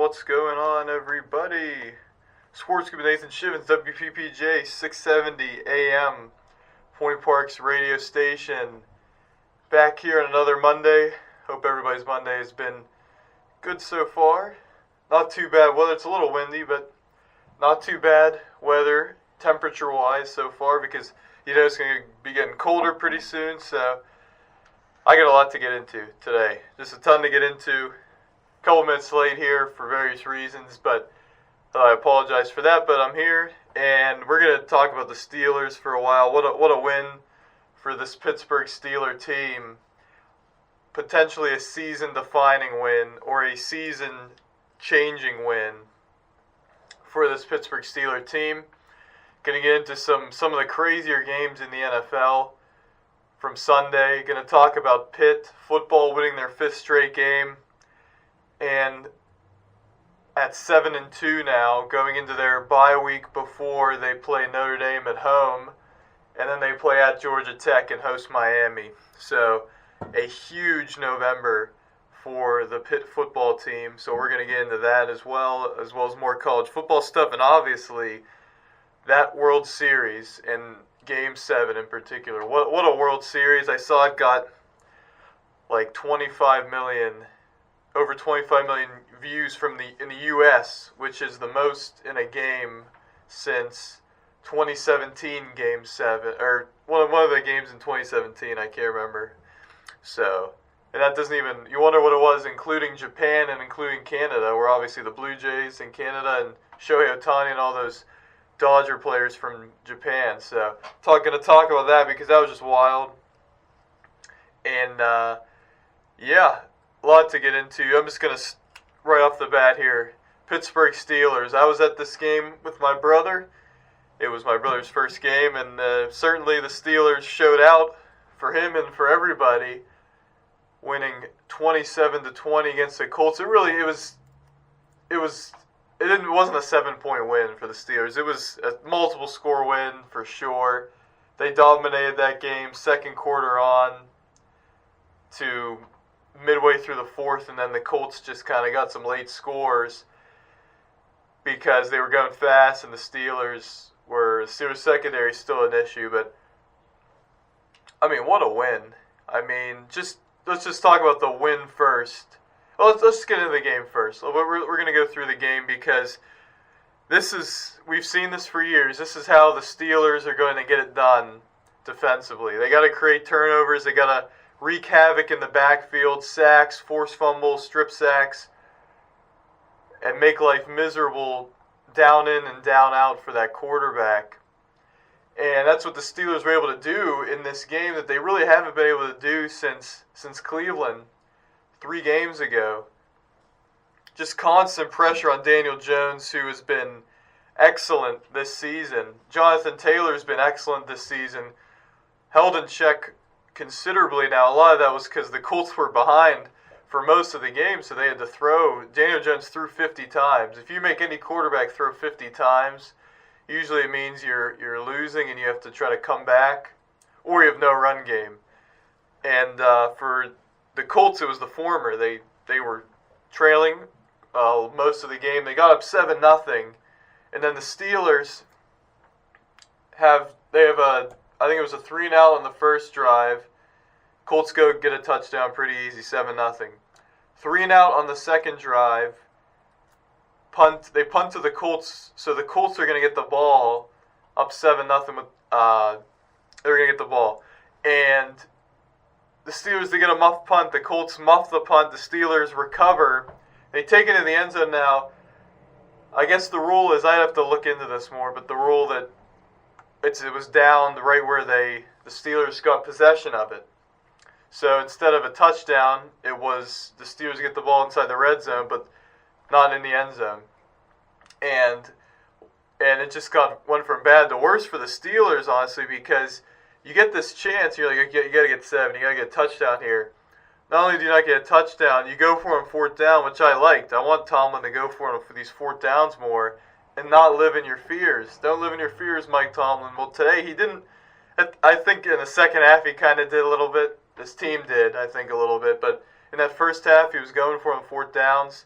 What's going on, everybody? Sports Group Nathan Schivins, WPPJ 670 AM, Point Park's radio station. Back here on another Monday. Hope everybody's Monday has been good so far. Not too bad weather. It's a little windy, but not too bad weather temperature-wise so far because it's going to be getting colder pretty soon, so I got a lot to get into today. Just a ton to get into. A couple minutes late here for various reasons, but I apologize for that. But I'm here, and we're going to talk about the Steelers for a while. What a win for this Pittsburgh Steelers team. Potentially a season-defining win or a season-changing win for this Pittsburgh Steelers team. Going to get into some of the crazier games in the NFL from Sunday. Going to talk about Pitt football winning their 5th straight game. And at 7-2 now, going into their bye week before they play Notre Dame at home, and then they play at Georgia Tech and host Miami. So a huge November for the Pitt football team. So we're going to get into that as well as more college football stuff, and obviously that World Series and Game 7 in particular. What a World Series. I saw it got like over 25 million views in the U.S., which is the most in a game since 2017 Game 7, or one of the games in 2017, I can't remember. So, and that doesn't even, you wonder what it was, including Japan and including Canada, where obviously the Blue Jays in Canada and Shohei Ohtani and all those Dodger players from Japan. So, going to talk about that because that was just wild. And, yeah, a lot to get into. I'm just going to, right off the bat here, Pittsburgh Steelers. I was at this game with my brother. It was my brother's first game, and certainly the Steelers showed out for him and for everybody, winning 27-20 against the Colts. It wasn't a 7-point win for the Steelers. It was a multiple score win for sure. They dominated that game second quarter on to midway through the fourth, and then the Colts just kind of got some late scores because they were going fast, and the Steelers secondary is still an issue. But I mean, what a win! I mean, let's just talk about the win first. Well, let's get into the game first. We're going to go through the game because we've seen this for years. This is how the Steelers are going to get it done defensively. They got to create turnovers. They got to wreak havoc in the backfield, sacks, force fumbles, strip sacks, and make life miserable down in and down out for that quarterback. And that's what the Steelers were able to do in this game that they really haven't been able to do since Cleveland 3 games ago. Just constant pressure on Daniel Jones, who has been excellent this season. Jonathan Taylor's been excellent this season. Held in check considerably now. A lot of that was because the Colts were behind for most of the game, so they had to throw. Daniel Jones threw 50 times. If you make any quarterback throw 50 times, usually it means you're losing and you have to try to come back, or you have no run game. And for the Colts, it was the former. They were trailing most of the game. They got up 7-0, and then the Steelers have I think it was a 3-and-out on the first drive. Colts go get a touchdown pretty easy, 7-0. 3-and-out on the second drive. They punt to the Colts, so the Colts are going to get the ball up 7-0 with they're going to get the ball. And the Steelers, they get a muff punt. The Colts muff the punt. The Steelers recover. They take it in the end zone now. I guess the rule is, I'd have to look into this more, but the rule that it was down right where the Steelers got possession of it. So instead of a touchdown, it was the Steelers get the ball inside the red zone, but not in the end zone. And it just went from bad to worse for the Steelers, honestly, because you get this chance, you're like, you got to get 7, you got to get a touchdown here. Not only do you not get a touchdown, you go for him 4th down, which I liked. I want Tomlin to go for him for these 4th downs more and not live in your fears. Don't live in your fears, Mike Tomlin. Well, today he didn't. I think in the second half he kind of did a little bit. This team did, I think, a little bit. But in that first half, he was going for him 4th downs.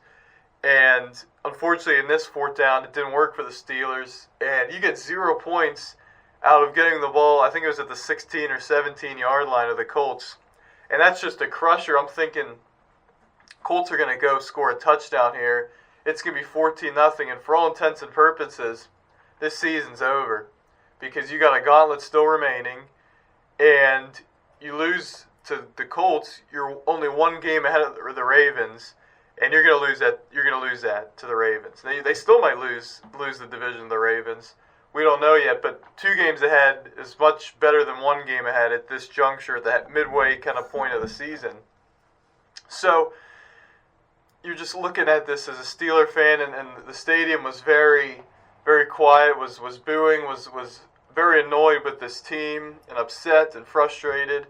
And unfortunately, in this fourth down, it didn't work for the Steelers. And you get 0 points out of getting the ball, I think it was at the 16 or 17-yard line of the Colts. And that's just a crusher. I'm thinking Colts are going to go score a touchdown here. It's going to be 14-0. And for all intents and purposes, this season's over. Because you got a gauntlet still remaining. And you lose to the Colts, you're only one game ahead of the Ravens. And you're going to lose that. You're going to lose that to the Ravens. They still might lose the division to the Ravens. We don't know yet, but 2 games ahead is much better than 1 game ahead at this juncture, at that midway kind of point of the season. So you're just looking at this as a Steeler fan, and the stadium was very, very quiet. Was booing. Was very annoyed with this team and upset and frustrated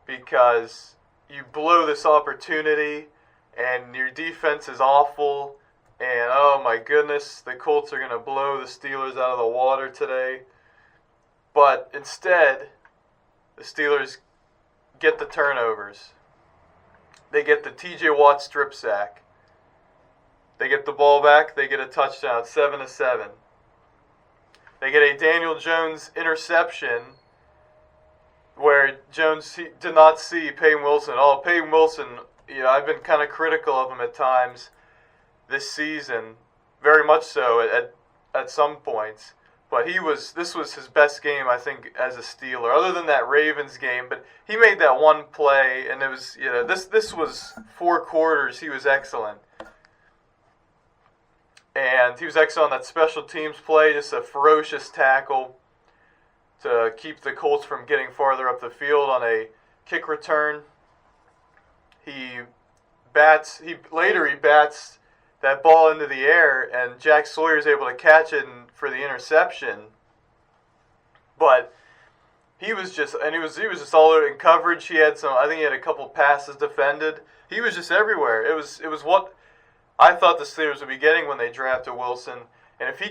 because you blow this opportunity. And your defense is awful, and oh my goodness, the Colts are going to blow the Steelers out of the water today. But instead, the Steelers get the turnovers. They get the T.J. Watt strip sack. They get the ball back, they get a touchdown, 7-7. They get a Daniel Jones interception where Jones did not see Peyton Wilson at all. Peyton Wilson, I've been kind of critical of him at times this season, very much so at some points. But this was his best game, I think, as a Steeler, other than that Ravens game. But he made that one play, and it was, this was 4 quarters. He was excellent, and he was excellent on that special teams play, just a ferocious tackle to keep the Colts from getting farther up the field on a kick return. He bats that ball into the air, and Jack Sawyer is able to catch it for the interception. But he was just all over in coverage. I think he had a couple passes defended. He was just everywhere. It was what I thought the Steelers would be getting when they drafted Wilson. And if he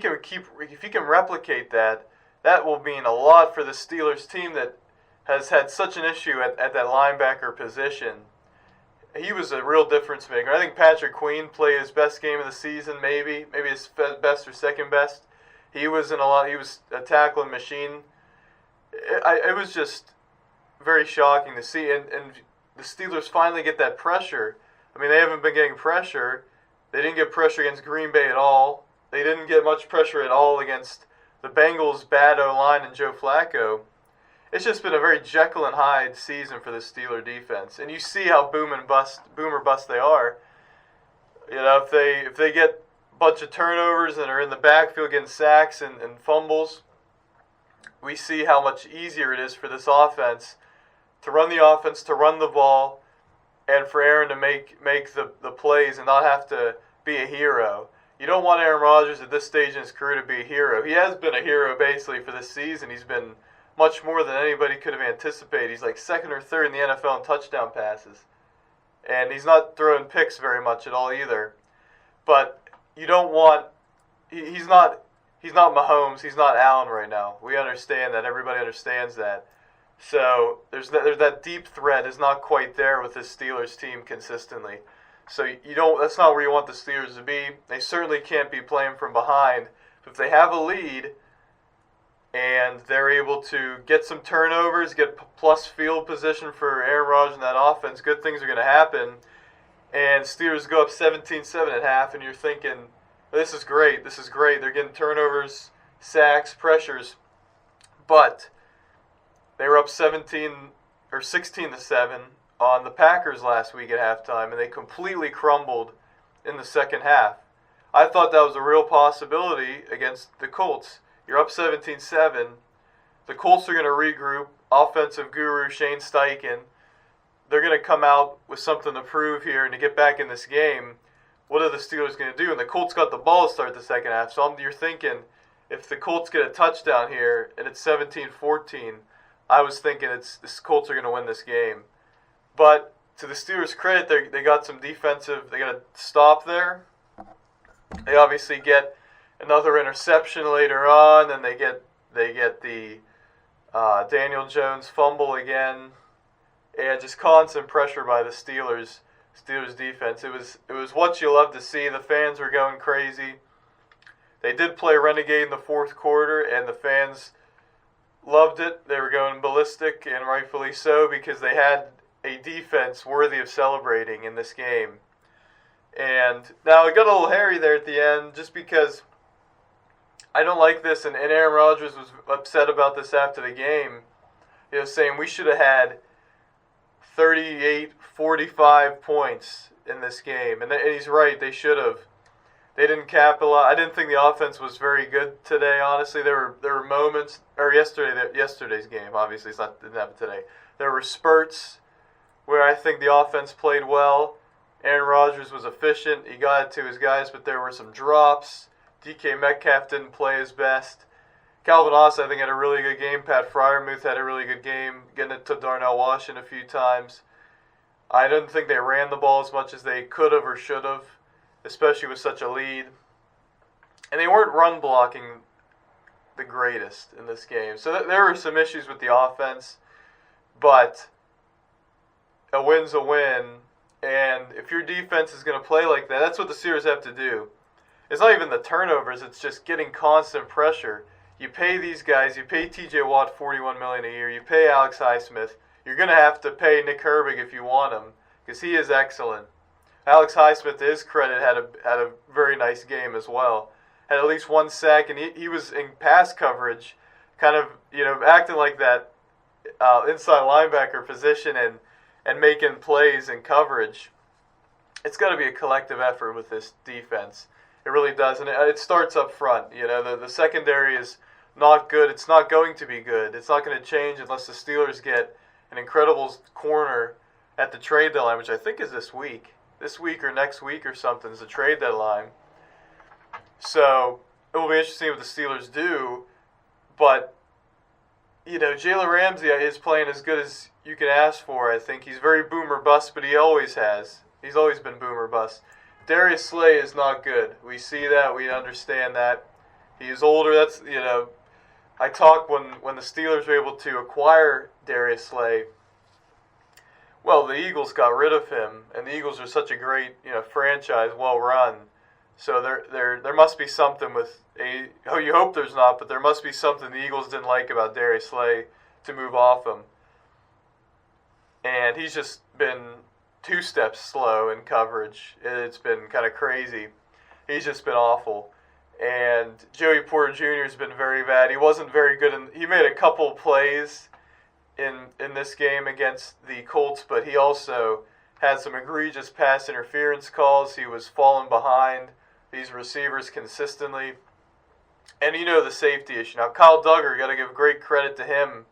can replicate that, that will mean a lot for the Steelers team that has had such an issue at that linebacker position. He was a real difference maker. I think Patrick Queen played his best game of the season, maybe his best or second best. He was a tackling machine. It was just very shocking to see, and the Steelers finally get that pressure. I mean, they haven't been getting pressure. They didn't get pressure against Green Bay at all. They didn't get much pressure at all against the Bengals' bad O-line and Joe Flacco. It's just been a very Jekyll and Hyde season for the Steeler defense, and you see how boom or bust they are. If they get a bunch of turnovers and are in the backfield getting sacks and fumbles, we see how much easier it is for this offense to run the ball, and for Aaron to make the plays and not have to be a hero. You don't want Aaron Rodgers at this stage in his career to be a hero. He has been a hero basically for this season. He's been much more than anybody could have anticipated. He's like 2nd or 3rd in the NFL in touchdown passes. And he's not throwing picks very much at all either. But you don't want... He's not Mahomes. He's not Allen right now. We understand that. Everybody understands that. So there's that deep threat is not quite there with this Steelers team consistently. So that's not where you want the Steelers to be. They certainly can't be playing from behind. But if they have a lead and they're able to get some turnovers, get plus field position for Aaron Rodgers and that offense, good things are going to happen. And Steelers go up 17-7 at half, and you're thinking, this is great. They're getting turnovers, sacks, pressures. But they were up 16-7 on the Packers last week at halftime, and they completely crumbled in the second half. I thought that was a real possibility against the Colts. You're up 17-7. The Colts are going to regroup. Offensive guru Shane Steichen. They're going to come out with something to prove here and to get back in this game. What are the Steelers going to do? And the Colts got the ball to start the second half. So you're thinking, if the Colts get a touchdown here and it's 17-14, I was thinking the Colts are going to win this game. But to the Steelers' credit, they got some defensive. They got a stop there. They obviously get another interception later on, and they get the Daniel Jones fumble again, and just constant pressure by the Steelers Steelers defense. It was what you love to see. The fans were going crazy. They did play Renegade in the fourth quarter, and the fans loved it. They were going ballistic, and rightfully so, because they had a defense worthy of celebrating in this game. And now it got a little hairy there at the end, just because I don't like this, and Aaron Rodgers was upset about this after the game. He was saying we should have had 38-45 points in this game. And he's right, they should have. They didn't capitalize. I didn't think the offense was very good today, honestly. There were moments, or yesterday's game, obviously, didn't happen today. There were spurts where I think the offense played well. Aaron Rodgers was efficient. He got it to his guys, but there were some drops. DK Metcalf didn't play his best. Calvin Austin, I think, had a really good game. Pat Freiermuth had a really good game, getting it to Darnell Washington a few times. I didn't think they ran the ball as much as they could have or should have, especially with such a lead. And they weren't run blocking the greatest in this game. So there were some issues with the offense, but a win's a win. And if your defense is going to play like that, that's what the Steelers have to do. It's not even the turnovers, it's just getting constant pressure. You pay these guys, you pay TJ Watt $41 million a year, you pay Alex Highsmith. You're going to have to pay Nick Herbig if you want him, because he is excellent. Alex Highsmith, to his credit, had a very nice game as well. Had at least one sack, and he was in pass coverage, kind of acting like that inside linebacker position and making plays in coverage. It's got to be a collective effort with this defense. It really does, and it starts up front. The secondary is not good. It's not going to be good. It's not going to change unless the Steelers get an incredible corner at the trade deadline, which I think is this week. This week or next week or something is the trade deadline. So it will be interesting what the Steelers do. But, Jalen Ramsey is playing as good as you can ask for, I think. He's very boomer bust, but he always has. He's always been boomer bust. Darius Slay is not good. We see that. We understand that. He is older. That's, I talked when the Steelers were able to acquire Darius Slay. Well, the Eagles got rid of him, and the Eagles are such a great, franchise, well run. So there must be something with you hope there's not, but there must be something the Eagles didn't like about Darius Slay to move off him. And he's just been 2 steps slow in coverage. It's been kind of crazy. He's just been awful. And Joey Porter Jr. has been very bad. He wasn't very good. He made a couple plays in this game against the Colts, but he also had some egregious pass interference calls. He was falling behind these receivers consistently. And the safety issue. Now, Kyle Duggar, got to give great credit to him,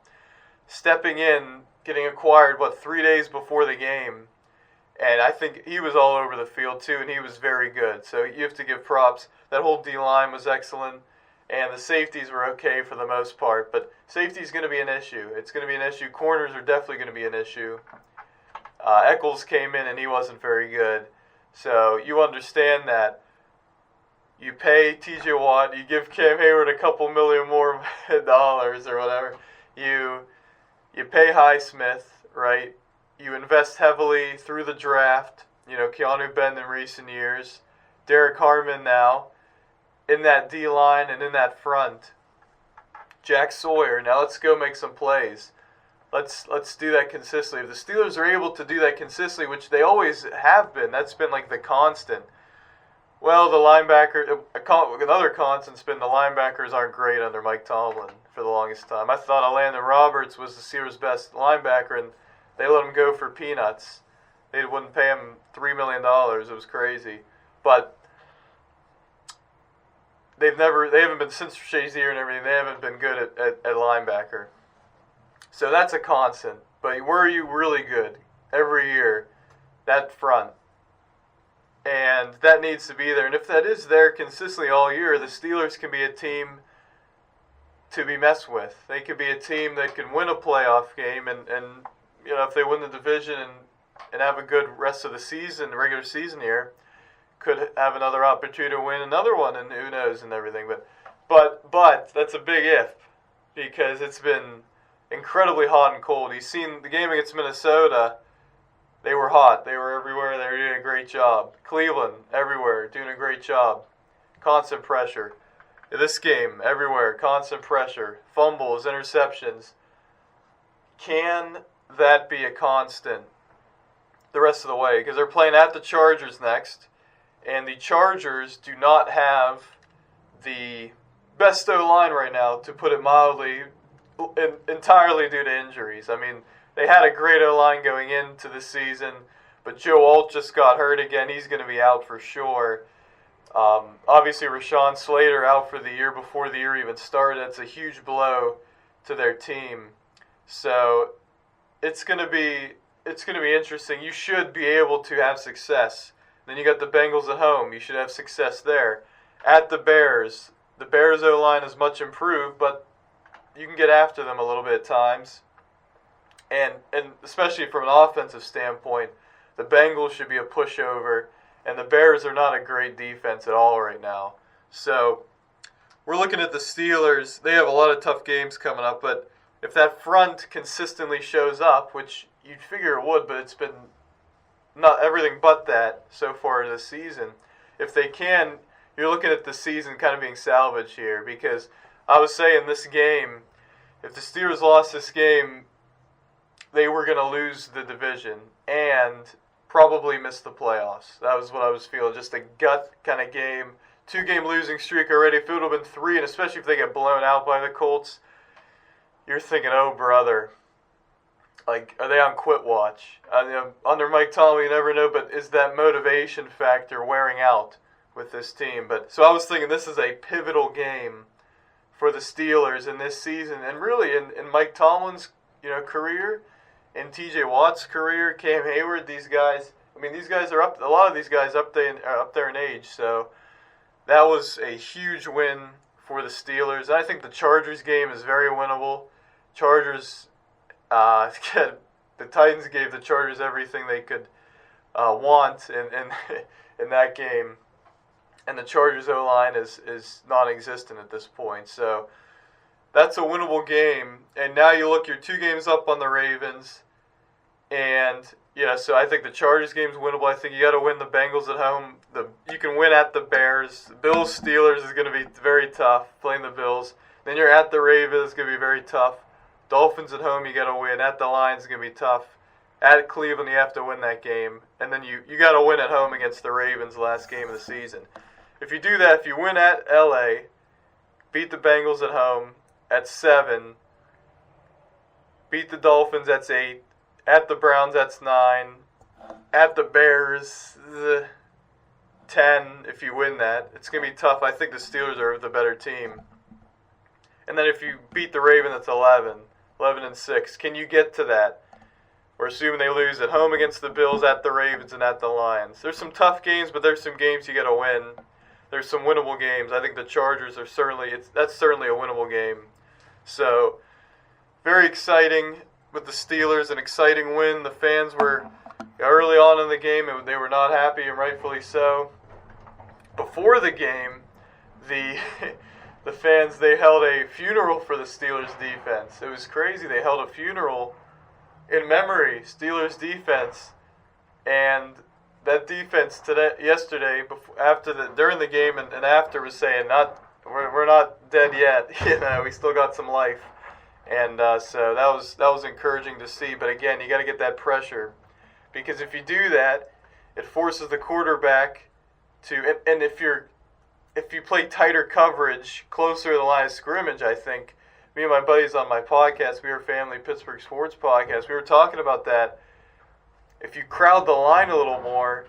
stepping in, getting acquired, 3 days before the game. And I think he was all over the field, too, and he was very good. So you have to give props. That whole D-line was excellent, and the safeties were okay for the most part. But safety is going to be an issue. It's going to be an issue. Corners are definitely going to be an issue. Eccles came in, and he wasn't very good. So you understand that. You pay TJ Watt, you give Cam Hayward a couple million more dollars or whatever. You pay Highsmith, right? You invest heavily through the draft. Keanu Benton in recent years. Derek Harmon now. In that D-line and in that front. Jack Sawyer. Now let's go make some plays. Let's do that consistently. If the Steelers are able to do that consistently, which they always have been, that's been like the constant. Well, the linebacker, another constant's been the linebackers aren't great under Mike Tomlin for the longest time. I thought Landon Roberts was the Steelers' best linebacker, and they let him go for peanuts. They wouldn't pay him $3 million. It was crazy. But they haven't been, since Shazier and everything, they haven't been good at linebacker. So that's a constant. But were you really good every year? That front. And that needs to be there. And if that is there consistently all year, the Steelers can be a team to be messed with. They could be a team that can win a playoff game and if they win the division and have a good rest of the season, the regular season here, could have another opportunity to win another one, and who knows and everything. But that's a big if, because it's been incredibly hot and cold. You've seen the game against Minnesota. They were hot. They were everywhere. They were doing a great job. Cleveland, everywhere, doing a great job. Constant pressure. In this game, everywhere, constant pressure. Fumbles, interceptions. Can that be a constant the rest of the way? Because they're playing at the Chargers next, and the Chargers do not have the best O-line right now, to put it mildly, entirely due to injuries. I mean, they had a great O-line going into the season, but Joe Alt just got hurt again. He's going to be out for sure. Obviously, Rashawn Slater out for the year before the year even started. That's a huge blow to their team. So it's going to be interesting. You should be able to have success. Then you got the Bengals at home. You should have success there. At the Bears O-line is much improved, but you can get after them a little bit at times. And especially from an offensive standpoint, the Bengals should be a pushover, and the Bears are not a great defense at all right now. So we're looking at the Steelers. They have a lot of tough games coming up, but if that front consistently shows up, which you'd figure it would, but it's been not everything but that so far this season. If they can, you're looking at the season kind of being salvaged here, because I was saying this game, if the Steelers lost this game, they were going to lose the division and probably miss the playoffs. That was what I was feeling, just a gut kind of game. 2-game losing streak already. If it would have been 3, and especially if they get blown out by the Colts, you're thinking, oh, brother. Like, are they on quit watch? Under Mike Tomlin, you never know, but is that motivation factor wearing out with this team? But so I was thinking this is a pivotal game for the Steelers in this season, and really in Mike Tomlin's career, in T.J. Watt's career, Cam Hayward, these guys. I mean, these guys are up. A lot of these guys are up there in age. So that was a huge win for the Steelers. And I think the Chargers game is very winnable. Chargers. The Titans gave the Chargers everything they could want in that game, and the Chargers O-line is non-existent at this point. So that's a winnable game. And now you look, you're 2 games up on the Ravens, and so I think the Chargers game's winnable. I think you got to win the Bengals at home. You can win at the Bears. The Bills Steelers is going to be very tough, playing the Bills. Then you're at the Ravens, it's going to be very tough. Dolphins at home, you got to win. At the Lions, it's going to be tough. At Cleveland, you have to win that game. And then you got to win at home against the Ravens last game of the season. If you do that, if you win at L.A., beat the Bengals at home, that's 7. Beat the Dolphins, that's 8. At the Browns, that's 9. At the Bears, 10 if you win that. It's going to be tough. I think the Steelers are the better team. And then if you beat the Ravens, that's 11 and 6. Can you get to that? We're assuming they lose at home against the Bills, at the Ravens, and at the Lions. There's some tough games, but there's some games you got to win. There's some winnable games. I think the Chargers are that's certainly a winnable game. So, very exciting with the Steelers, an exciting win. The fans were early on in the game, and they were not happy, and rightfully so. Before the game, the fans, they held a funeral for the Steelers defense. It was crazy. They held a funeral in memory, Steelers defense, and that defense yesterday, during the game and after, was saying, we're not dead yet. We still got some life, and so that was encouraging to see. But again, you got to get that pressure, because if you do that, it forces the quarterback to, and if you play tighter coverage closer to the line of scrimmage, I think, me and my buddies on my podcast, We Are Family Pittsburgh Sports Podcast, we were talking about that. If you crowd the line a little more,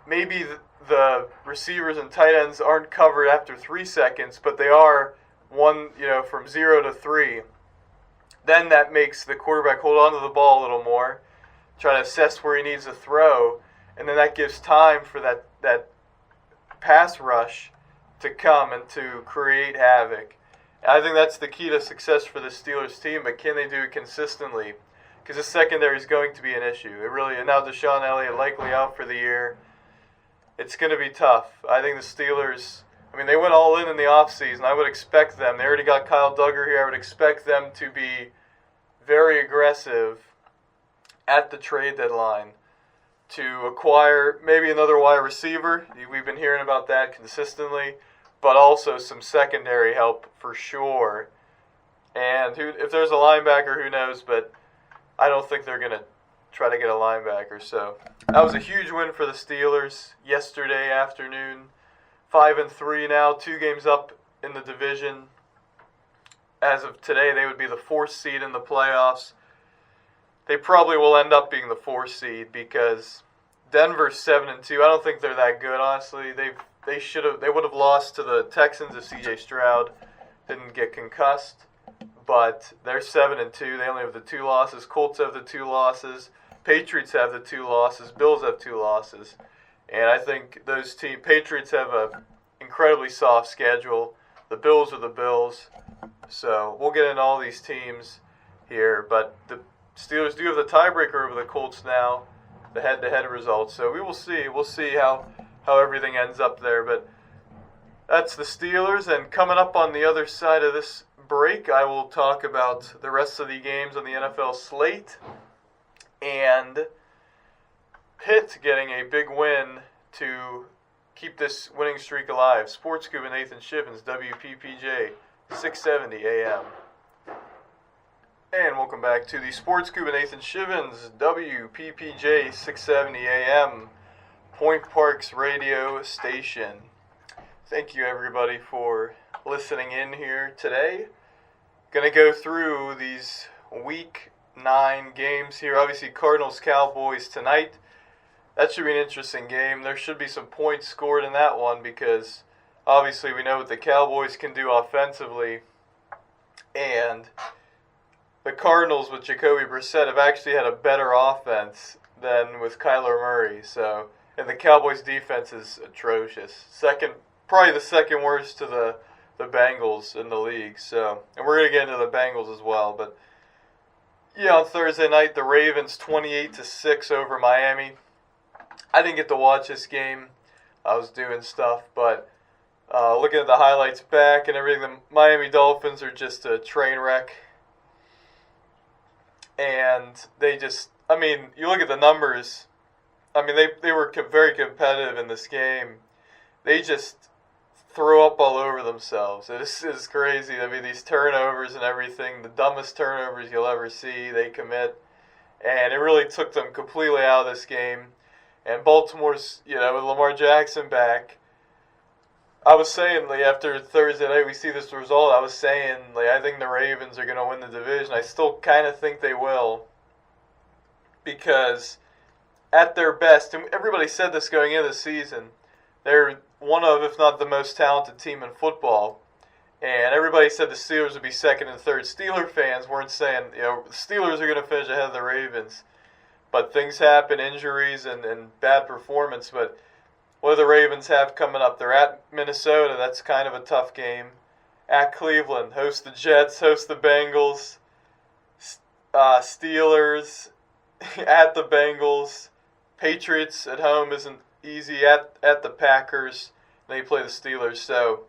maybe the receivers and tight ends aren't covered after 3 seconds, but they are from 0 to 3. Then that makes the quarterback hold on to the ball a little more, try to assess where he needs to throw, and then that gives time for that pass rush to come and to create havoc. I think that's the key to success for the Steelers team, but can they do it consistently? Because the secondary is going to be an issue. And now Deshaun Elliott likely out for the year. It's going to be tough. I think the Steelers, they went all in the offseason. I would expect them. They already got Kyle Duggar here. I would expect them to be very aggressive at the trade deadline to acquire maybe another wide receiver. We've been hearing about that consistently, but also some secondary help for sure. And if there's a linebacker, who knows, but I don't think they're going to try to get a linebacker. So that was a huge win for the Steelers yesterday afternoon. 5-3 now, 2 games up in the division. As of today, they would be the 4th seed in the playoffs. They probably will end up being the 4th seed because Denver's 7-2. I don't think they're that good, honestly. They would have lost to the Texans if C.J. Stroud didn't get concussed. But they're 7-2. They only have the 2 losses. Colts have the 2 losses. Patriots have the 2 losses. Bills have 2 losses. And I think those Patriots have an incredibly soft schedule. The Bills are the Bills. So we'll get into all these teams here. But the Steelers do have the tiebreaker over the Colts now, the head-to-head results. So we will see. We'll see how everything ends up there. But that's the Steelers. And coming up on the other side of this break, I will talk about the rest of the games on the NFL slate and Pitt getting a big win to keep this winning streak alive. Sports Scoop and Nathan Schivins, WPPJ, 670 AM. And welcome back to the Sports Scoop and Nathan Schivins, WPPJ, 670 AM, Point Park's radio station. Thank you, everybody, for listening in here today. Going to go through these Week 9 games here. Obviously, Cardinals-Cowboys tonight. That should be an interesting game. There should be some points scored in that one because obviously we know what the Cowboys can do offensively. And the Cardinals with Jacoby Brissett have actually had a better offense than with Kyler Murray. And the Cowboys' defense is atrocious. Probably the second worst to the Bengals in the league. And we're going to get into the Bengals as well. But yeah, on Thursday night, the Ravens 28-6 over Miami. I didn't get to watch this game. I was doing stuff, but looking at the highlights back and everything, the Miami Dolphins are just a train wreck. And they just, you look at the numbers. They were very competitive in this game. They just throw up all over themselves. It is crazy. These turnovers and everything, the dumbest turnovers you'll ever see, they commit. And it really took them completely out of this game. And Baltimore's, with Lamar Jackson back, I was saying, after Thursday night we see this result, I was saying, I think the Ravens are going to win the division. I still kind of think they will. Because at their best, and everybody said this going into the season, they're one of, if not the most talented team in football. And everybody said the Steelers would be second and third. Steeler fans weren't saying, the Steelers are going to finish ahead of the Ravens. But things happen, injuries and bad performance. But what do the Ravens have coming up? They're at Minnesota. That's kind of a tough game. At Cleveland, host the Jets, host the Bengals. Steelers at the Bengals. Patriots at home isn't easy at the Packers. They play the Steelers. So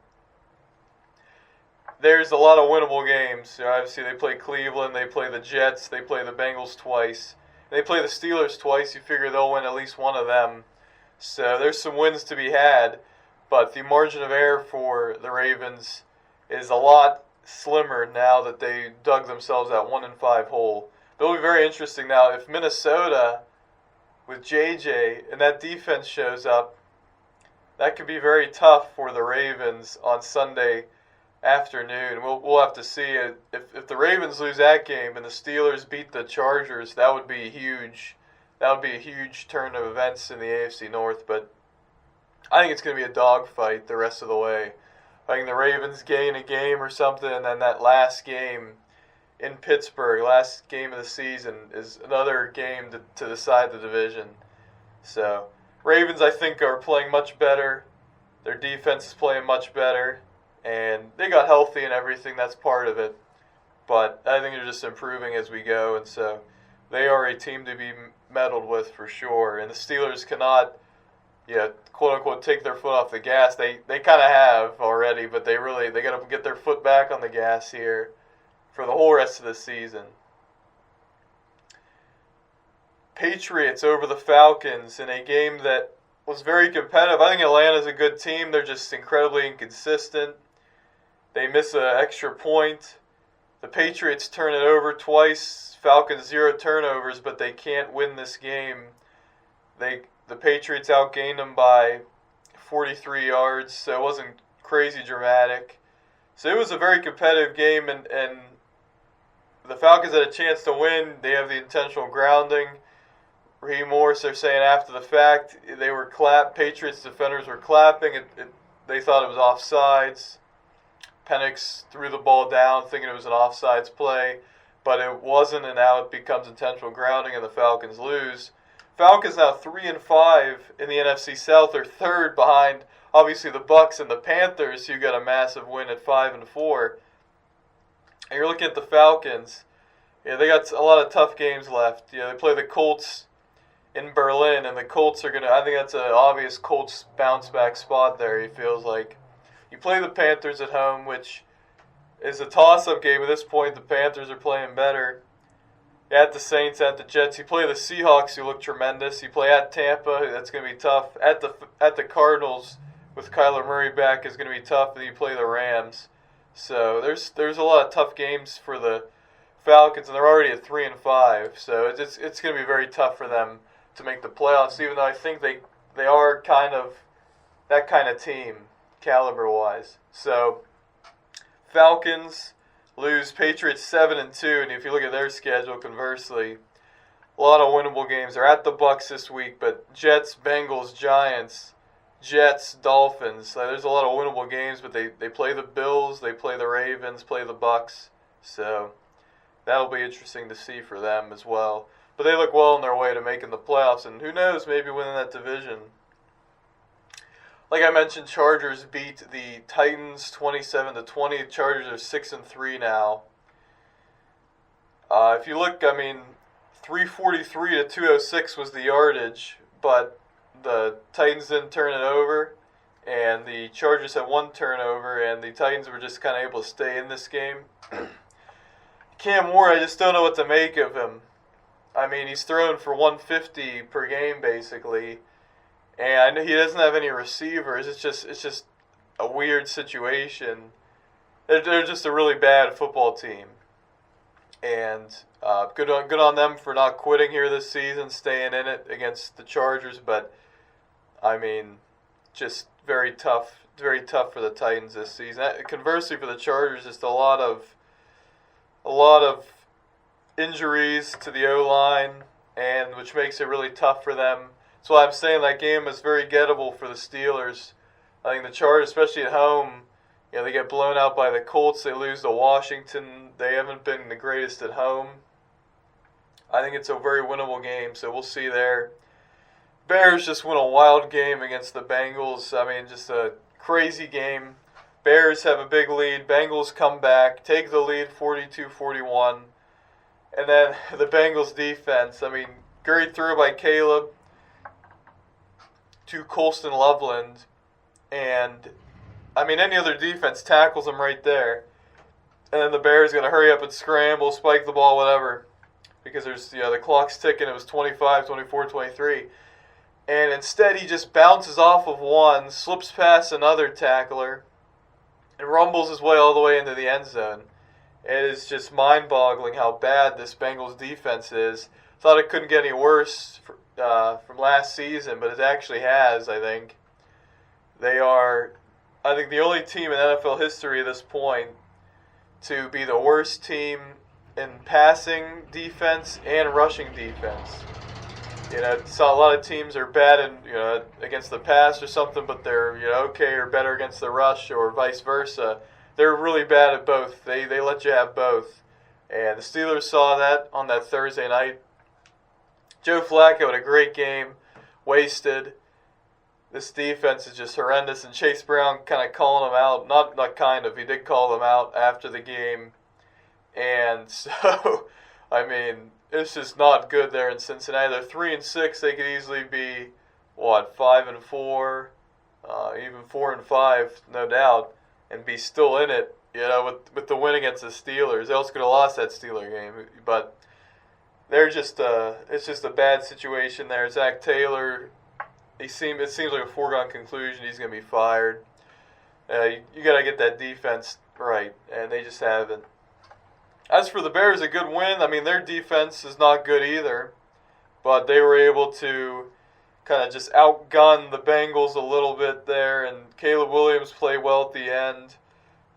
there's a lot of winnable games. Obviously, they play Cleveland. They play the Jets. They play the Bengals twice. They play the Steelers twice. You figure they'll win at least one of them. So there's some wins to be had. But the margin of error for the Ravens is a lot slimmer now that they dug themselves that 1-5 hole. It'll be very interesting now if Minnesota with JJ and that defense shows up. That could be very tough for the Ravens on Sunday afternoon. We'll have to see. If the Ravens lose that game and the Steelers beat the Chargers, that would be huge. That would be a huge turn of events in the AFC North. But I think it's going to be a dogfight the rest of the way. I think the Ravens gain a game or something, and then that last game in Pittsburgh, last game of the season, is another game to decide the division. So Ravens, I think, are playing much better. Their defense is playing much better. And they got healthy and everything. That's part of it. But I think they're just improving as we go. And so they are a team to be meddled with for sure. And the Steelers cannot, quote-unquote, take their foot off the gas. They kind of have already, but they got to get their foot back on the gas here for the whole rest of the season. Patriots over the Falcons in a game that was very competitive. I think Atlanta's a good team. They're just incredibly inconsistent. They miss an extra point. The Patriots turn it over twice. Falcons 0 turnovers, but they can't win this game. The Patriots outgained them by 43 yards, so it wasn't crazy dramatic. So it was a very competitive game, and the Falcons had a chance to win. They have the intentional grounding. Raheem Morris, they're saying after the fact, they were Patriots defenders were clapping. They thought it was offsides. Penix threw the ball down thinking it was an offsides play, but it wasn't, and now it becomes intentional grounding, and the Falcons lose. Falcons now 3-5 in the NFC South. They're third behind, obviously, the Bucs and the Panthers, who got a massive win at 5-4. And you're looking at the Falcons. Yeah, they got a lot of tough games left. They play the Colts in Berlin, and the Colts are I think that's an obvious Colts bounce back spot there, he feels like. You play the Panthers at home, which is a toss-up game at this point. The Panthers are playing better. At the Saints, at the Jets. You play the Seahawks, who look tremendous. You play at Tampa, that's going to be tough. At the Cardinals, with Kyler Murray back, is going to be tough. And you play the Rams. So there's a lot of tough games for the Falcons, and they're already at 3-5. So it's going to be very tough for them to make the playoffs, even though I think they are kind of that kind of team, caliber-wise. So Falcons lose, Patriots 7-2, and if you look at their schedule, conversely, a lot of winnable games. They're at the Bucs this week, but Jets, Bengals, Giants, Jets, Dolphins. There's a lot of winnable games, but they play the Bills, they play the Ravens, play the Bucs. So that'll be interesting to see for them as well. But they look well on their way to making the playoffs, and who knows, maybe winning that division. Like I mentioned, Chargers beat the Titans 27-20. Chargers are 6-3 now. If you look, 343 to 206 was the yardage, but the Titans didn't turn it over, and the Chargers had one turnover, and the Titans were just kind of able to stay in this game. Cam Moore, I just don't know what to make of him. He's thrown for 150 per game, basically. And he doesn't have any receivers. It's just a weird situation. They're just a really bad football team, and good on them for not quitting here this season, staying in it against the Chargers. But just very tough for the Titans this season. Conversely, for the Chargers, just a lot of injuries to the O-line, and which makes it really tough for them. That's why I'm saying that game is very gettable for the Steelers. I think the Chargers, especially at home, they get blown out by the Colts. They lose to Washington. They haven't been the greatest at home. I think it's a very winnable game, so we'll see there. Bears just win a wild game against the Bengals. Just a crazy game. Bears have a big lead. Bengals come back, take the lead 42-41. And then the Bengals defense, great throw by Caleb to Colston Loveland, and any other defense tackles him right there, and then the Bears got to hurry up and scramble, spike the ball, whatever, because there's the clock's ticking. It was 25, 24, 23, and instead he just bounces off of one, slips past another tackler, and rumbles his way all the way into the end zone. It is just mind-boggling how bad this Bengals defense is. Thought it couldn't get any worse from last season, but it actually has, I think. They are, the only team in NFL history at this point to be the worst team in passing defense and rushing defense. Saw a lot of teams are bad in, against the pass or something, but they're okay or better against the rush, or vice versa. They're really bad at both. They let you have both. And the Steelers saw that on that Thursday night. Joe Flacco had a great game, wasted. This defense is just horrendous, and Chase Brown kind of calling him out. Not kind of, he did call him out after the game. And so, it's just not good there in Cincinnati. They're 3-6. They could easily be, 5-4, even 4-5, no doubt, and be still in it, with the win against the Steelers. They also could have lost that Steeler game, but it's just a bad situation there. Zach Taylor, it seems like a foregone conclusion he's going to be fired. You got to get that defense right, and they just haven't. As for the Bears, a good win. I mean, their defense is not good either, but they were able to kind of just outgun the Bengals a little bit there, and Caleb Williams played well at the end.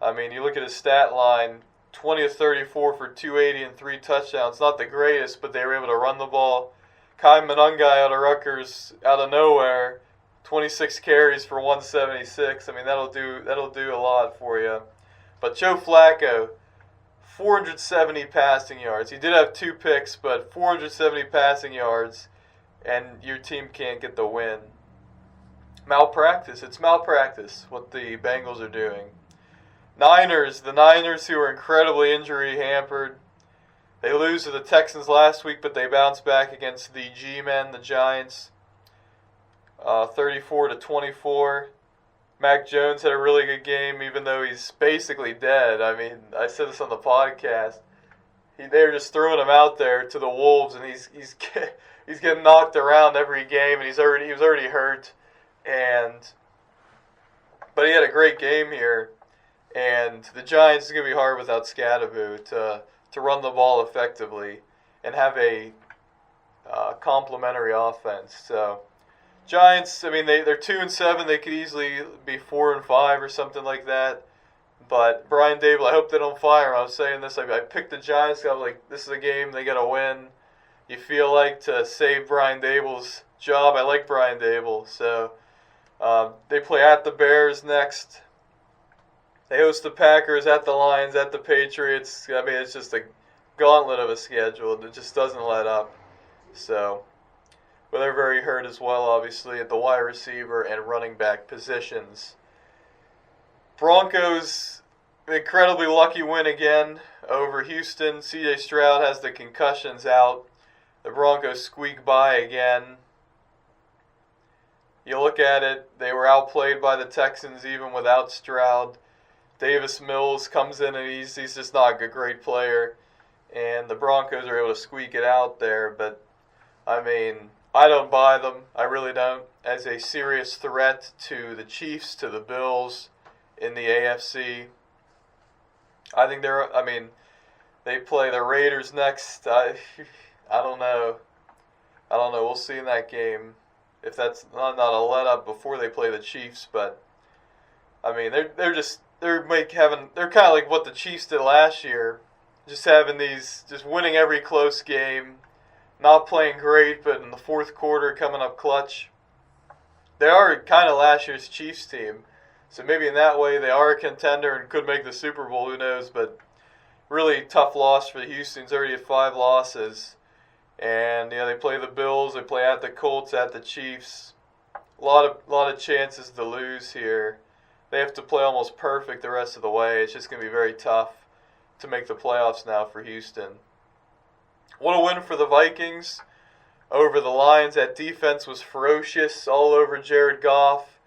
I mean, you look at his stat line, 20 of 34 for 280 and 3 touchdowns. Not the greatest, but they were able to run the ball. Kai Monungai out of Rutgers, out of nowhere, 26 carries for 176. I mean, that'll do a lot for you. But Joe Flacco, 470 passing yards. He did have 2 picks, but 470 passing yards, and your team can't get the win. Malpractice. It's malpractice what the Bengals are doing. The Niners who are incredibly injury hampered. They lose to the Texans last week, but they bounce back against the G-Men, the Giants, 34-24. Mac Jones had a really good game, even though he's basically dead. I mean, I said this on the podcast. They were just throwing him out there to the Wolves, and he's getting knocked around every game, and he was already hurt. But he had a great game here. And the Giants is going to be hard without Scadaboo to run the ball effectively and have a complementary offense. So Giants, I mean, they're 2-7. They could easily be 4-5 or something like that. But Brian Dable, I hope they don't fire him. I was saying this. I picked the Giants. I was like, this is a game they got to win. You feel like to save Brian Dable's job. I like Brian Dable. So they play at the Bears next. They host the Packers, at the Lions, at the Patriots. I mean, it's just a gauntlet of a schedule. It just doesn't let up. So, but they're very hurt as well, obviously, at the wide receiver and running back positions. Broncos, incredibly lucky win again over Houston. C.J. Stroud has the concussions out. The Broncos squeak by again. You look at it, they were outplayed by the Texans even without Stroud. Davis Mills comes in and he's just not a great player. And the Broncos are able to squeak it out there. But, I mean, I don't buy them. I really don't. As a serious threat to the Chiefs, to the Bills in the AFC. I think they play the Raiders next. I don't know. We'll see in that game if that's not a let-up before they play the Chiefs. But, I mean, they're kind of like what the Chiefs did last year, just winning every close game, not playing great, but in the fourth quarter coming up clutch. They are kind of last year's Chiefs team, so maybe in that way they are a contender and could make the Super Bowl. Who knows? But really tough loss for the Houston's. Already at 5 losses, and they play the Bills, they play at the Colts, at the Chiefs. A lot of chances to lose here. They have to play almost perfect the rest of the way. It's just going to be very tough to make the playoffs now for Houston. What a win for the Vikings over the Lions. That defense was ferocious, all over Jared Goff.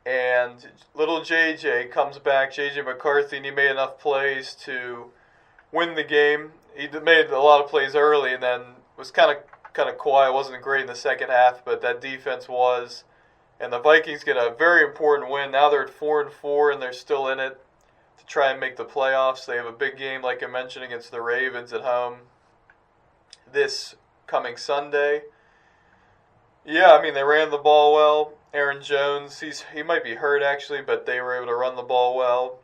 And little JJ comes back, JJ McCarthy, and he made enough plays to win the game. He made a lot of plays early and then was kind of quiet. Wasn't great in the second half, but that defense was. And the Vikings get a very important win. Now they're at 4-4 and they're still in it to try and make the playoffs. They have a big game, like I mentioned, against the Ravens at home this coming Sunday. Yeah, I mean, they ran the ball well. Aaron Jones, he might be hurt actually, but they were able to run the ball well.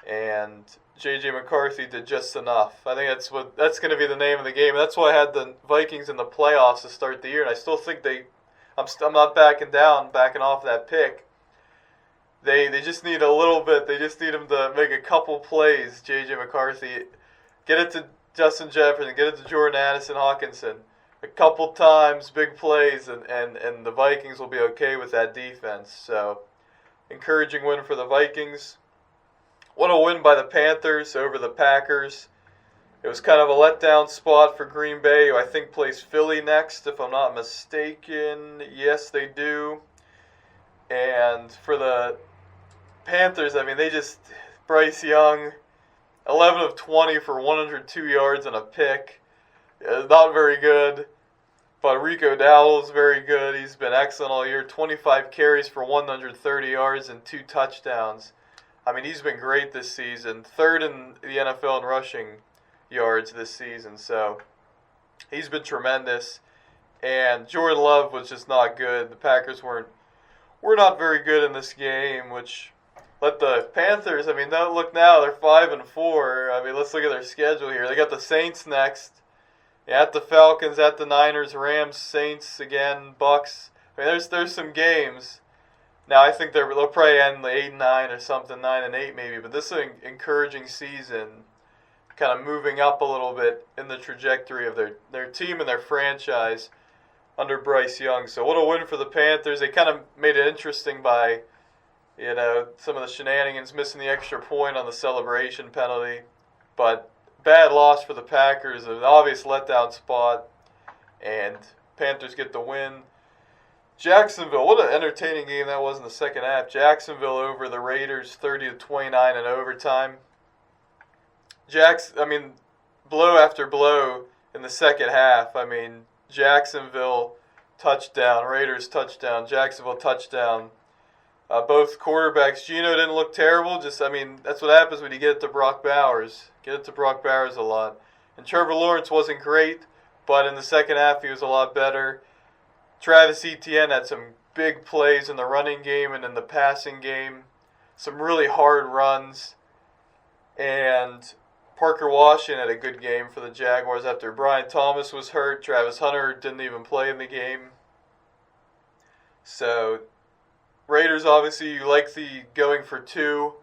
And J.J. McCarthy did just enough. I think that's going to be the name of the game. That's why I had the Vikings in the playoffs to start the year, and I still think I'm not backing off that pick. They just need a little bit. They just need him to make a couple plays, J.J. McCarthy. Get it to Justin Jefferson, get it to Jordan Addison Hawkinson. A couple times, big plays, and the Vikings will be okay with that defense. So, encouraging win for the Vikings. What a win by the Panthers over the Packers. It was kind of a letdown spot for Green Bay, who I think plays Philly next, if I'm not mistaken. Yes, they do. And for the Panthers, I mean, Bryce Young, 11 of 20 for 102 yards and a pick. Not very good. But Rico Dowdle's very good. He's been excellent all year. 25 carries for 130 yards and 2 touchdowns. I mean, he's been great this season. Third in the NFL in rushing yards this season. So he's been tremendous. And Jordan Love was just not good. The Packers were not very good in this game, which let the Panthers, I mean, don't look now, they're 5-4. I mean, let's look at their schedule here. They got the Saints next. At the Falcons, at the Niners, Rams, Saints again, Bucks. I mean, there's some games. Now I think they'll probably end 8-9 or something, 9-8 maybe. But this is an encouraging season, kind of moving up a little bit in the trajectory of their team and their franchise under Bryce Young. So what a win for the Panthers. They kind of made it interesting by, some of the shenanigans, missing the extra point on the celebration penalty, but. Bad loss for the Packers, an obvious letdown spot, and Panthers get the win. Jacksonville, what an entertaining game that was in the second half. Jacksonville over the Raiders, 30-29 in overtime. Blow after blow in the second half. I mean, Jacksonville touchdown, Raiders touchdown, Jacksonville touchdown. Both quarterbacks, Geno didn't look terrible. That's what happens when you get it to Brock Bowers. Get it to Brock Bowers a lot. And Trevor Lawrence wasn't great, but in the second half he was a lot better. Travis Etienne had some big plays in the running game and in the passing game. Some really hard runs. And Parker Washington had a good game for the Jaguars after Brian Thomas was hurt. Travis Hunter didn't even play in the game. So Raiders, obviously, you like the going for 2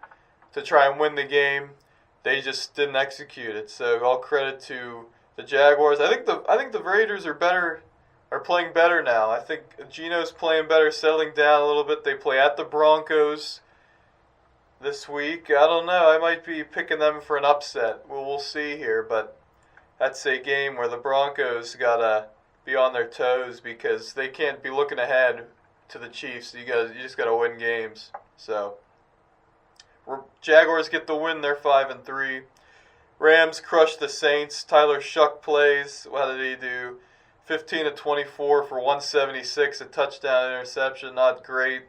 to try and win the game. They just didn't execute it. So all credit to the Jaguars. I think the Raiders are playing better now. I think Geno's playing better, settling down a little bit. They play at the Broncos this week. I don't know. I might be picking them for an upset. We'll see here, but that's a game where the Broncos gotta be on their toes because they can't be looking ahead to the Chiefs. You just gotta win games. So Jaguars get the win. They're 5-3. Rams crush the Saints. Tyler Shuck plays. How did he do? 15-24 for 176, a touchdown, interception. Not great.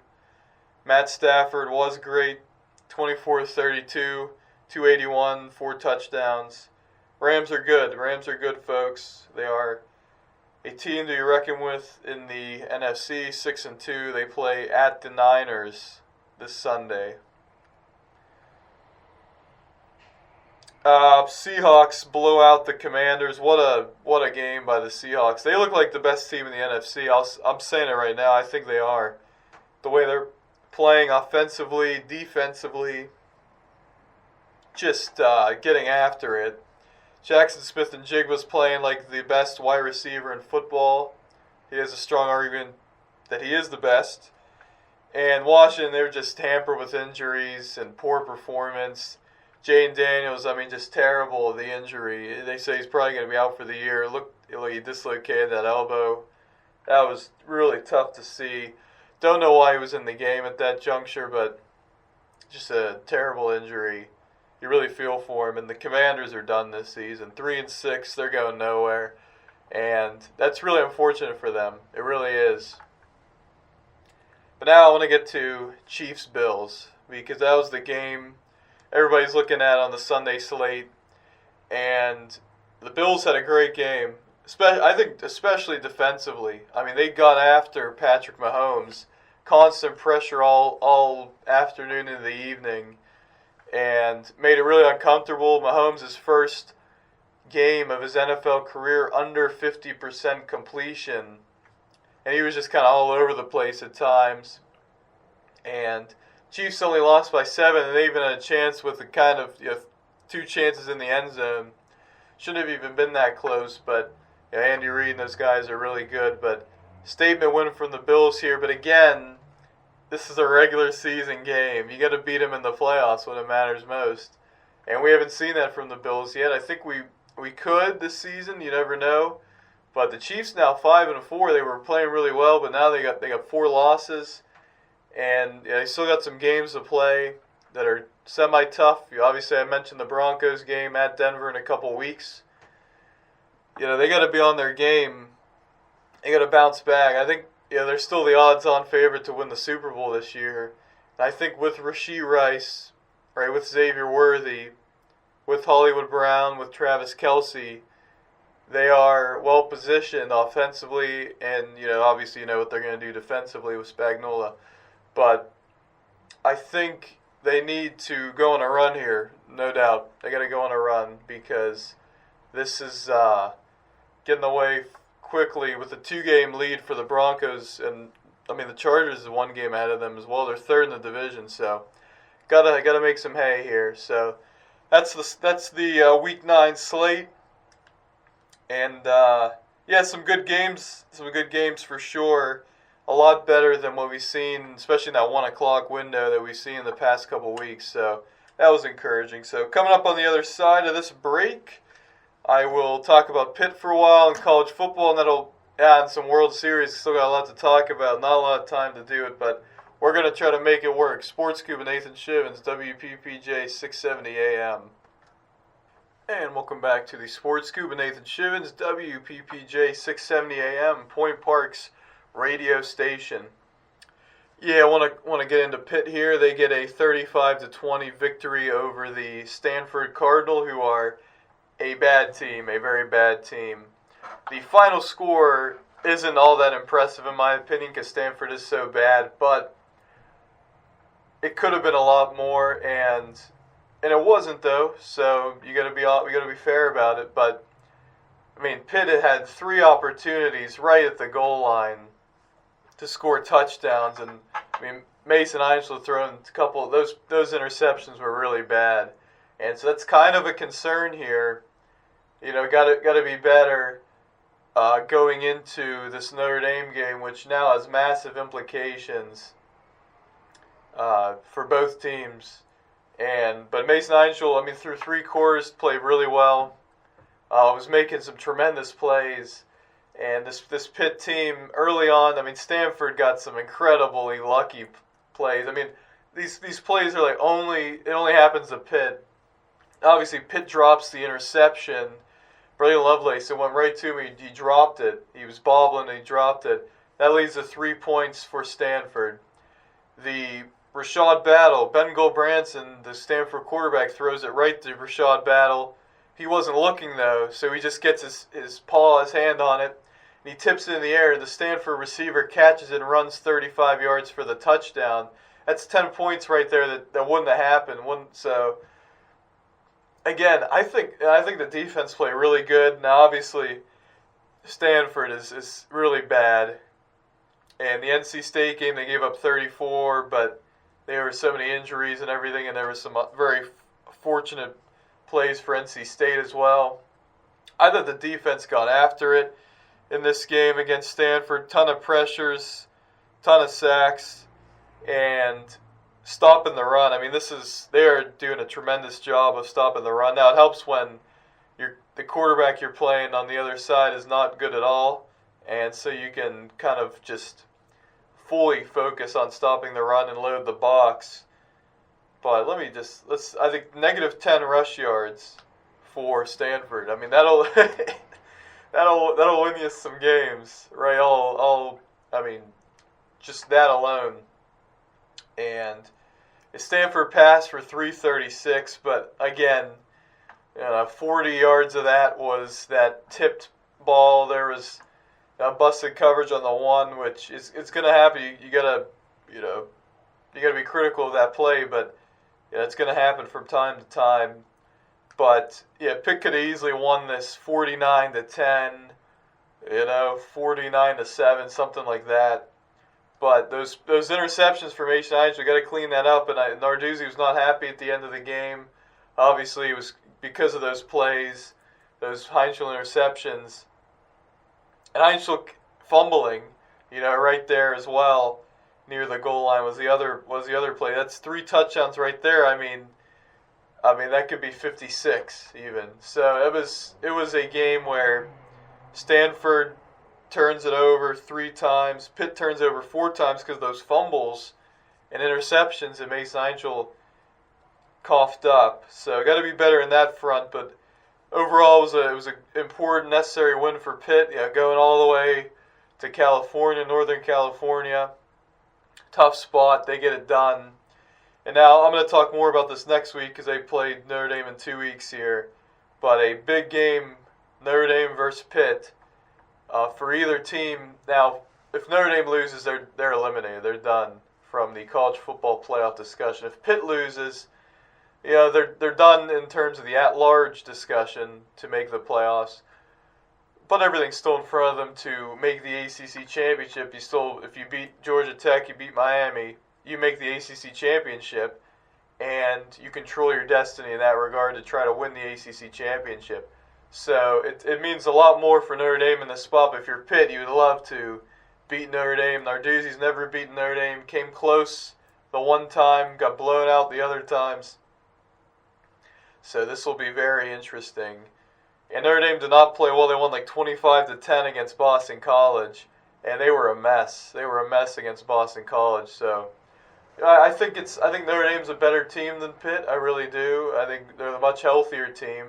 Matt Stafford was great. 24-32, 281, 4 touchdowns. Rams are good. Rams are good, folks. They are a team to be reckoned with in the NFC. 6-2. They play at the Niners this Sunday. Seahawks blow out the Commanders. What a game by the Seahawks. They look like the best team in the NFC. I'm saying it right now. I think they are. The way they're playing offensively, defensively, just getting after it. Jackson Smith-Njigba's playing like the best wide receiver in football. He has a strong argument that he is the best. And Washington, they were just hampered with injuries and poor performance. Jane Daniels, just terrible, the injury. They say he's probably going to be out for the year. Look, he dislocated that elbow. That was really tough to see. Don't know why he was in the game at that juncture, but just a terrible injury. You really feel for him. And the Commanders are done this season. 3-6, they're going nowhere. And that's really unfortunate for them. It really is. But now I want to get to Chiefs-Bills, because that was the game everybody's looking at on the Sunday slate. And the Bills had a great game. I think especially defensively. They got after Patrick Mahomes. Constant pressure all afternoon and the evening. And made it really uncomfortable. Mahomes' first game of his NFL career under 50% completion. And he was just kind of all over the place at times. And Chiefs only lost by 7, and they even had a chance with 2 chances in the end zone. Shouldn't have even been that close, but Andy Reid and those guys are really good. But statement win from the Bills here. But again, this is a regular season game. You got to beat them in the playoffs when it matters most. And we haven't seen that from the Bills yet. I think we could this season. You never know. But the Chiefs now 5-4. They were playing really well, but now they got 4 losses. And they still got some games to play that are semi-tough. Obviously, I mentioned the Broncos game at Denver in a couple weeks. they got to be on their game. They got to bounce back. I think they're still the odds-on favorite to win the Super Bowl this year. And I think with Rashee Rice, right, with Xavier Worthy, with Hollywood Brown, with Travis Kelce, they are well positioned offensively, and obviously what they're going to do defensively with Spagnuolo. But I think they need to go on a run here, no doubt. They got to go on a run because this is getting away quickly with a 2-game lead for the Broncos, and the Chargers is 1 game ahead of them as well. They're third in the division, so gotta make some hay here. So that's the Week 9 slate, and some good games for sure. A lot better than what we've seen, especially in that 1 o'clock window that we've seen in the past couple weeks. So that was encouraging. So coming up on the other side of this break, I will talk about Pitt for a while and college football, and that'll add some World Series. Still got a lot to talk about. Not a lot of time to do it, but we're going to try to make it work. Sports Scoop with Nathan Schivins, WPPJ 670 AM. And welcome back to the Sports Scoop with Nathan Schivins, WPPJ 670 AM, Point Park's radio station. I want to get into Pitt here. They get a 35-20 victory over the Stanford Cardinal, who are a bad team, a very bad team. The final score isn't all that impressive in my opinion because Stanford is so bad, but it could have been a lot more, and it wasn't though. So we got to be fair about it. But Pitt had 3 opportunities right at the goal line to score touchdowns, and Mason Einschel throwing a couple of those interceptions were really bad, and so that's kind of a concern here. Got to be better going into this Notre Dame game, which now has massive implications for both teams. But Mason Einschel, through 3 quarters, played really well. Was making some tremendous plays. And this Pitt team early on, Stanford got some incredibly lucky plays. These plays are it only happens to Pitt. Obviously, Pitt drops the interception. Braden Lovelace, it went right to me. He dropped it. He was bobbling and he dropped it. That leads to 3 points for Stanford. The Rashad Battle, Ben Gulbranson, the Stanford quarterback, throws it right to Rashad Battle. He wasn't looking though, so he just gets his hand on it, and he tips it in the air. The Stanford receiver catches it and runs 35 yards for the touchdown. That's 10 points right there that wouldn't have happened. So again, I think the defense played really good. Now obviously Stanford is really bad. And the NC State game, they gave up 34, but there were so many injuries and everything, and there were some very fortunate plays for NC State as well. I thought the defense got after it in this game against Stanford. Ton of pressures, ton of sacks, and stopping the run. They are doing a tremendous job of stopping the run. Now it helps when the quarterback you're playing on the other side is not good at all, and so you can kind of just fully focus on stopping the run and load the box. But I think negative 10 rush yards for Stanford. That'll that'll win you some games, right? Just that alone. And Stanford passed for 336, but again, 40 yards of that was that tipped ball. There was busted coverage on the one, which it's going to happen. You gotta be critical of that play, but it's going to happen from time to time. But Pitt could have easily won this 49-10, 49-7, something like that. But those interceptions for Mason Einschel, you got to clean that up. And Narduzzi was not happy at the end of the game. Obviously, it was because of those plays, those Einschel interceptions, and Einschel fumbling, right there as well. Near the goal line was the other play. That's 3 touchdowns right there. That could be 56 even. So it was a game where Stanford turns it over 3 times. Pitt turns it over 4 times because of those fumbles and interceptions that Mason Einschel coughed up. So got to be better in that front. But overall, it was an important, necessary win for Pitt. Going all the way to California, Northern California. Tough spot. They get it done. And now I'm going to talk more about this next week because they played Notre Dame in 2 weeks here. But a big game, Notre Dame versus Pitt, for either team. Now, if Notre Dame loses, they're eliminated. They're done from the college football playoff discussion. If Pitt loses, they're done in terms of the at-large discussion to make the playoffs. But everything's still in front of them to make the ACC championship. If you beat Georgia Tech, you beat Miami, you make the ACC championship, and you control your destiny in that regard to try to win the ACC championship. So it means a lot more for Notre Dame in this spot. But if you're Pitt, you would love to beat Notre Dame. Narduzzi's never beaten Notre Dame. Came close the one time, got blown out the other times. So this will be very interesting. And Notre Dame did not play well. They won like 25-10 against Boston College, and they were a mess. They were a mess against Boston College. So I think Notre Dame's a better team than Pitt. I really do. I think they're a much healthier team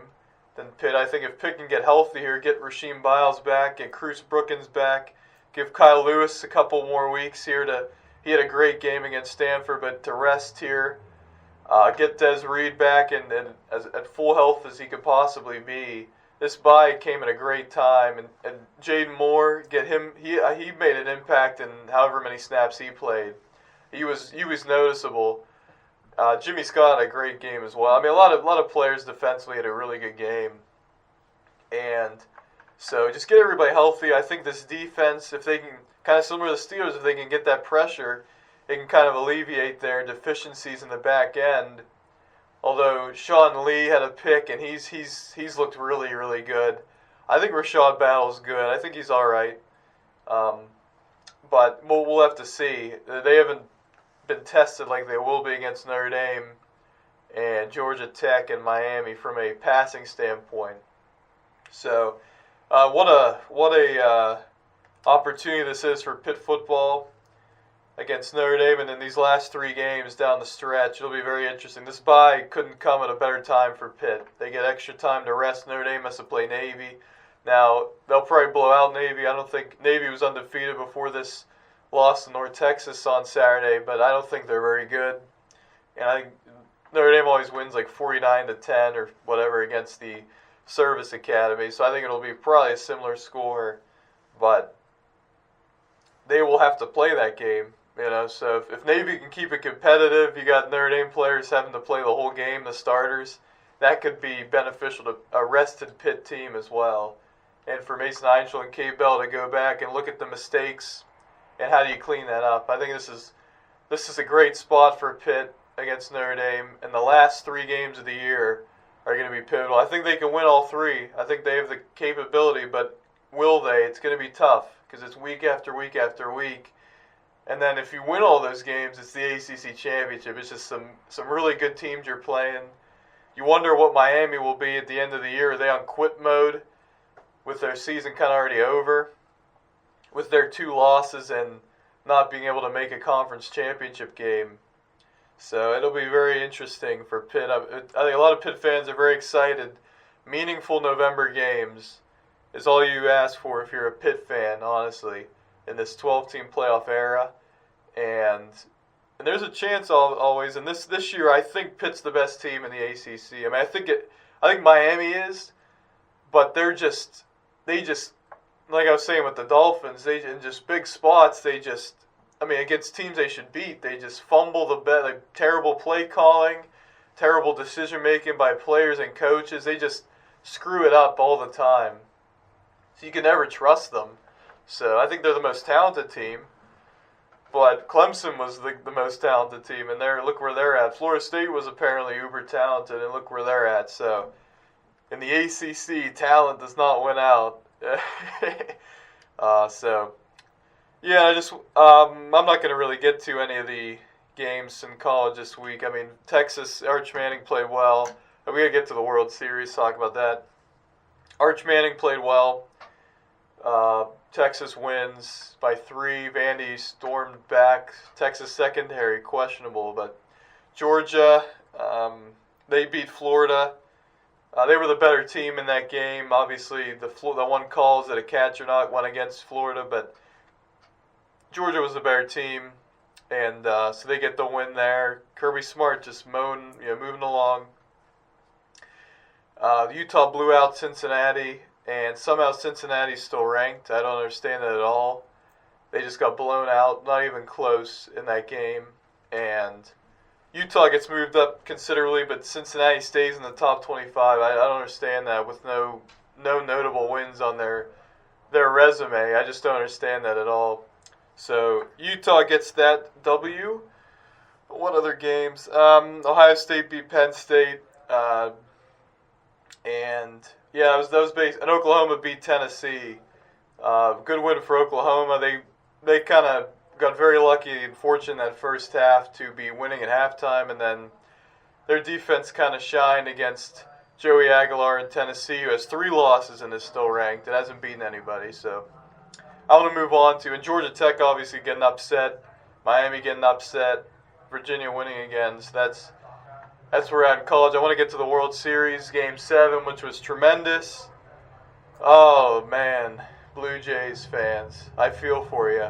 than Pitt. I think if Pitt can get healthy here, get Rasheem Biles back, get Cruz Brookins back, give Kyle Lewis a couple more weeks here he had a great game against Stanford, but to rest here, get Des Reed back and at full health as he could possibly be. This bye came at a great time, and Jaden Moore, get him. He made an impact in however many snaps he played. He was noticeable. Jimmy Scott had a great game as well. I mean, a lot of players defensively had a really good game, and so just get everybody healthy. I think this defense, if they can, kind of similar to the Steelers, if they can get that pressure, it can kind of alleviate their deficiencies in the back end. Although Sean Lee had a pick and he's looked really, really good. I think Rashad Battle's good. I think he's all right. But we'll have to see. They haven't been tested like they will be against Notre Dame and Georgia Tech and Miami from a passing standpoint. So what a opportunity this is for Pitt football against Notre Dame, and in these last 3 games down the stretch, it'll be very interesting. This bye couldn't come at a better time for Pitt. They get extra time to rest. Notre Dame has to play Navy. Now, they'll probably blow out Navy. I don't think Navy was undefeated before this loss to North Texas on Saturday, but I don't think they're very good. And I think Notre Dame always wins like 49-10 or whatever against the Service Academy, so I think it'll be probably a similar score, but they will have to play that game. So if Navy can keep it competitive, you got Notre Dame players having to play the whole game, the starters, that could be beneficial to a rested Pitt team as well. And for Mason Einschel and Kay Bell to go back and look at the mistakes and how do you clean that up. I think this is a great spot for Pitt against Notre Dame, and the last 3 games of the year are going to be pivotal. I think they can win all 3. I think they have the capability, but will they? It's going to be tough because it's week after week after week. And then if you win all those games, it's the ACC championship. It's just some really good teams you're playing. You wonder what Miami will be at the end of the year. Are they on quit mode with their season kind of already over? With their 2 losses and not being able to make a conference championship game. So it'll be very interesting for Pitt. I think a lot of Pitt fans are very excited. Meaningful November games is all you ask for if you're a Pitt fan, honestly, in this 12-team playoff era. And there's a chance always. And this year, I think Pitt's the best team in the ACC. I mean, I think Miami is, but they just like I was saying with the Dolphins, in just big spots, against teams they should beat, they just fumble the bet. Like, terrible play calling, terrible decision making by players and coaches. They just screw it up all the time. So you can never trust them. So I think they're the most talented team. But Clemson was the most talented team, and look where they're at. Florida State was apparently uber talented, and look where they're at. So in the ACC, talent does not win out. I'm not going to really get to any of the games in college this week. I mean, Texas, Arch Manning played well. We got to get to the World Series, talk about that. Arch Manning played well. Texas wins by 3. Vandy stormed back. Texas secondary, questionable. But Georgia, they beat Florida. They were the better team in that game. Obviously, the one calls that a catch or not went against Florida, but Georgia was the better team, and so they get the win there. Kirby Smart just moving along. Utah blew out Cincinnati, and somehow Cincinnati's still ranked. I don't understand that at all. They just got blown out, not even close in that game, and Utah gets moved up considerably, but Cincinnati stays in the top 25. I don't understand that with no notable wins on their resume. I just don't understand that at all. So Utah gets that W. What other games? Ohio State beat Penn State, and yeah, that was based. And Oklahoma beat Tennessee. Good win for Oklahoma. They kind of got very lucky and fortunate that first half to be winning at halftime, and then their defense kind of shined against Joey Aguilar in Tennessee, who has 3 losses and is still ranked. It hasn't beaten anybody, so I want to move on to, and Georgia Tech obviously getting upset, Miami getting upset, Virginia winning again. So that's where we're at in college. I want to get to the World Series, Game 7, which was tremendous. Oh, man, Blue Jays fans, I feel for you.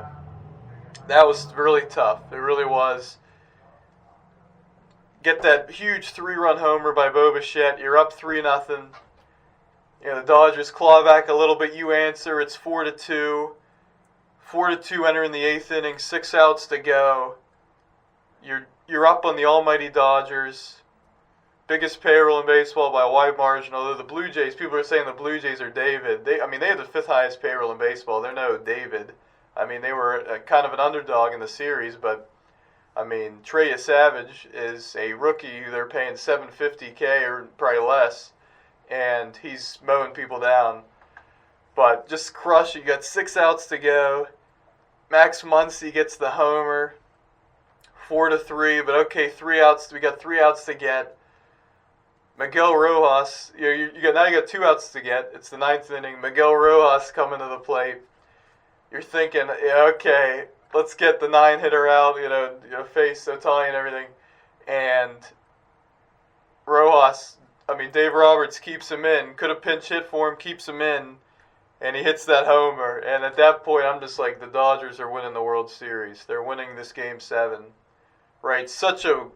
That was really tough. It really was. Get that huge 3-run homer by Bo Bichette. You're up 3-0. The Dodgers claw back a little bit. You answer. It's 4-2. 4-2 entering the 8th inning. 6 outs to go. You're up on the almighty Dodgers. Biggest payroll in baseball by a wide margin. Although the Blue Jays, people are saying the Blue Jays are David. They have the 5th highest payroll in baseball. They're no David. They were kind of an underdog in the series, but Trey Savage is a rookie who they're paying $750K or probably less, and he's mowing people down. But just crush. You got 6 outs to go. Max Muncy gets the homer, 4-3. But okay, 3 outs. We got 3 outs to get. Miguel Rojas. Now you got 2 outs to get. It's the 9th inning. Miguel Rojas coming to the plate. You're thinking, okay, let's get the 9-hitter out, face Ohtani and everything. And Rojas, Dave Roberts keeps him in. Could have pinch hit for him, keeps him in, and he hits that homer. And at that point, I'm just like, the Dodgers are winning the World Series. They're winning this Game 7. Right? Such a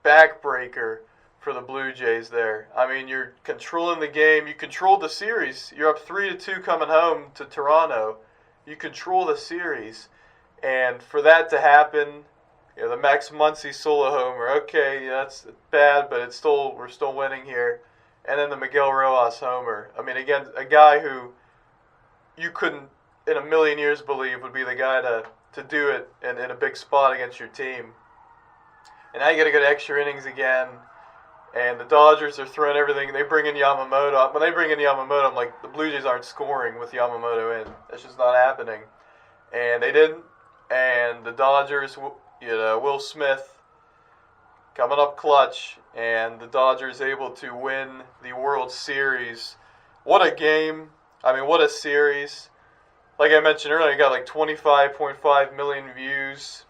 backbreaker for the Blue Jays there. You're controlling the game. You controlled the series. You're up 3-2 coming home to Toronto. You control the series, and for that to happen, the Max Muncy solo homer. Okay, that's bad, but we're still winning here. And then the Miguel Rojas homer. Again, a guy who you couldn't in a million years believe would be the guy to do it in a big spot against your team. And now you got to go to extra innings again. And the Dodgers are throwing everything. They bring in Yamamoto. When they bring in Yamamoto, I'm like, the Blue Jays aren't scoring with Yamamoto in. That's just not happening. And they didn't. And the Dodgers, Will Smith coming up clutch. And the Dodgers able to win the World Series. What a game. What a series. Like I mentioned earlier, you got like 25.5 million views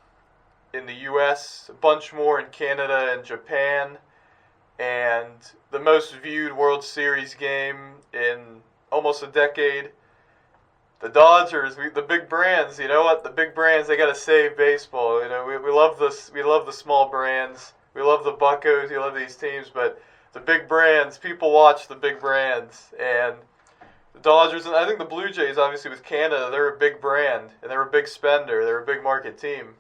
in the U.S., a bunch more in Canada and Japan. And the most viewed World Series game in almost a decade. The Dodgers, the big brands. You know what? The big brands, they got to save baseball. We love this. We love the small brands. We love the Buccos. We love these teams, but the big brands, people watch the big brands. And the Dodgers, and I think the Blue Jays, obviously with Canada, they're a big brand and they're a big spender. They're a big market team.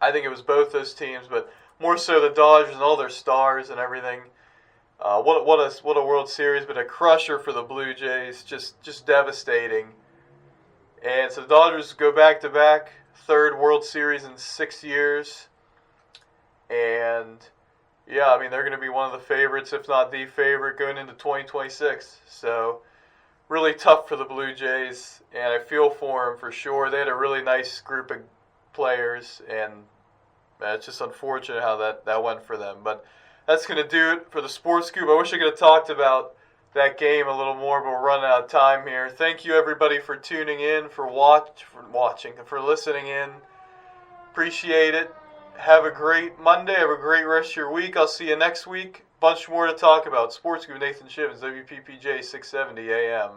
I think it was both those teams, but more so the Dodgers and all their stars and everything. What a World Series, but a crusher for the Blue Jays, just devastating. And so the Dodgers go back-to-back, 3rd World Series in 6 years. And yeah, they're going to be one of the favorites, if not the favorite, going into 2026. So really tough for the Blue Jays, and I feel for them for sure. They had a really nice group of players, and it's just unfortunate how that went for them. But that's going to do it for the Sports Scoop. I wish I could have talked about that game a little more, but we're running out of time here. Thank you, everybody, for tuning in, for watching, for listening in. Appreciate it. Have a great Monday. Have a great rest of your week. I'll see you next week. Bunch more to talk about. Sports Guru Nathan Schivins, WPPJ 670 AM.